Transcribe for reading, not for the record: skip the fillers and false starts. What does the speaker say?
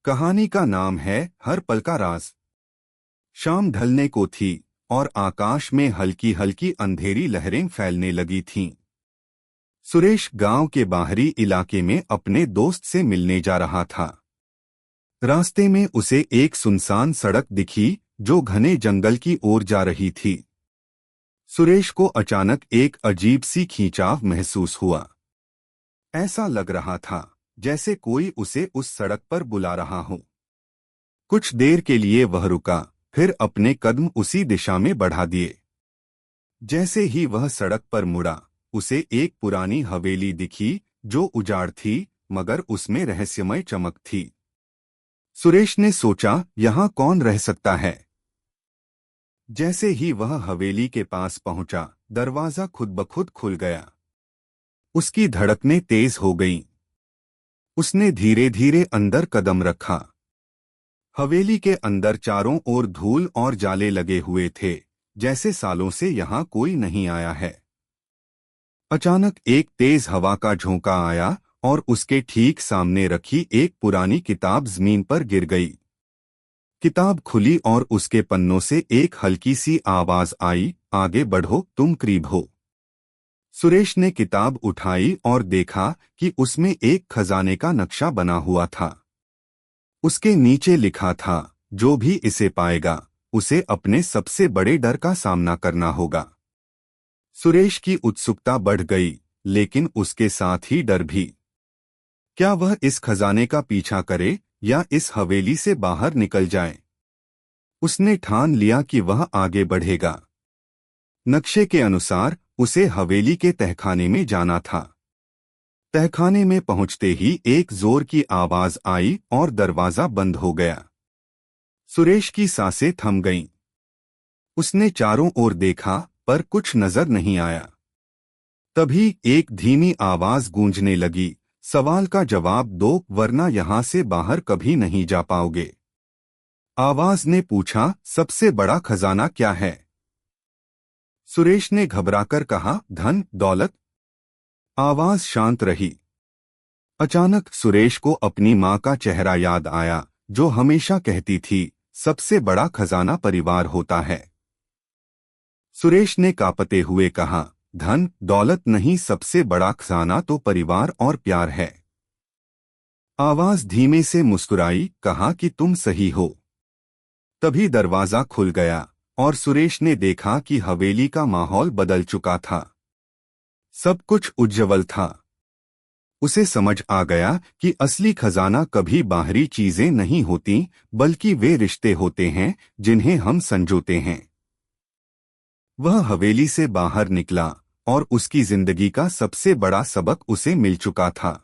कहानी का नाम है हर पल का राज। शाम ढलने को थी और आकाश में हल्की हल्की अंधेरी लहरें फैलने लगी थीं। सुरेश गांव के बाहरी इलाके में अपने दोस्त से मिलने जा रहा था। रास्ते में उसे एक सुनसान सड़क दिखी जो घने जंगल की ओर जा रही थी। सुरेश को अचानक एक अजीब सी खींचाव महसूस हुआ। ऐसा लग रहा था जैसे कोई उसे उस सड़क पर बुला रहा हो। कुछ देर के लिए वह रुका, फिर अपने कदम उसी दिशा में बढ़ा दिए। जैसे ही वह सड़क पर मुड़ा, उसे एक पुरानी हवेली दिखी जो उजाड़ थी, मगर उसमें रहस्यमय चमक थी। सुरेश ने सोचा, यहाँ कौन रह सकता है। जैसे ही वह हवेली के पास पहुंचा, दरवाजा खुद ब खुद खुल गया। उसकी धड़कनें तेज हो गईं। उसने धीरे धीरे अंदर कदम रखा। हवेली के अंदर चारों ओर धूल और जाले लगे हुए थे, जैसे सालों से यहाँ कोई नहीं आया है। अचानक एक तेज हवा का झोंका आया और उसके ठीक सामने रखी एक पुरानी किताब जमीन पर गिर गई। किताब खुली और उसके पन्नों से एक हल्की सी आवाज आई, आगे बढ़ो, तुम करीब हो। सुरेश ने किताब उठाई और देखा कि उसमें एक खजाने का नक्शा बना हुआ था। उसके नीचे लिखा था, जो भी इसे पाएगा उसे अपने सबसे बड़े डर का सामना करना होगा। सुरेश की उत्सुकता बढ़ गई, लेकिन उसके साथ ही डर भी। क्या वह इस खजाने का पीछा करे या इस हवेली से बाहर निकल जाए? उसने ठान लिया कि वह आगे बढ़ेगा। नक्शे के अनुसार उसे हवेली के तहखाने में जाना था। तहखाने में पहुंचते ही एक जोर की आवाज आई और दरवाजा बंद हो गया। सुरेश की सांसें थम गईं। उसने चारों ओर देखा, पर कुछ नजर नहीं आया। तभी एक धीमी आवाज गूंजने लगी, सवाल का जवाब दो, वरना यहां से बाहर कभी नहीं जा पाओगे। आवाज ने पूछा, सबसे बड़ा खजाना क्या है? सुरेश ने घबराकर कहा, धन, दौलत। आवाज शांत रही। अचानक सुरेश को अपनी माँ का चेहरा याद आया, जो हमेशा कहती थी, सबसे बड़ा खजाना परिवार होता है। सुरेश ने कांपते हुए कहा, धन दौलत नहीं, सबसे बड़ा खजाना तो परिवार और प्यार है। आवाज धीमे से मुस्कुराई, कहा कि तुम सही हो। तभी दरवाजा खुल गया और सुरेश ने देखा कि हवेली का माहौल बदल चुका था। सब कुछ उज्ज्वल था। उसे समझ आ गया कि असली खजाना कभी बाहरी चीजें नहीं होती, बल्कि वे रिश्ते होते हैं जिन्हें हम संजोते हैं। वह हवेली से बाहर निकला और उसकी जिंदगी का सबसे बड़ा सबक उसे मिल चुका था।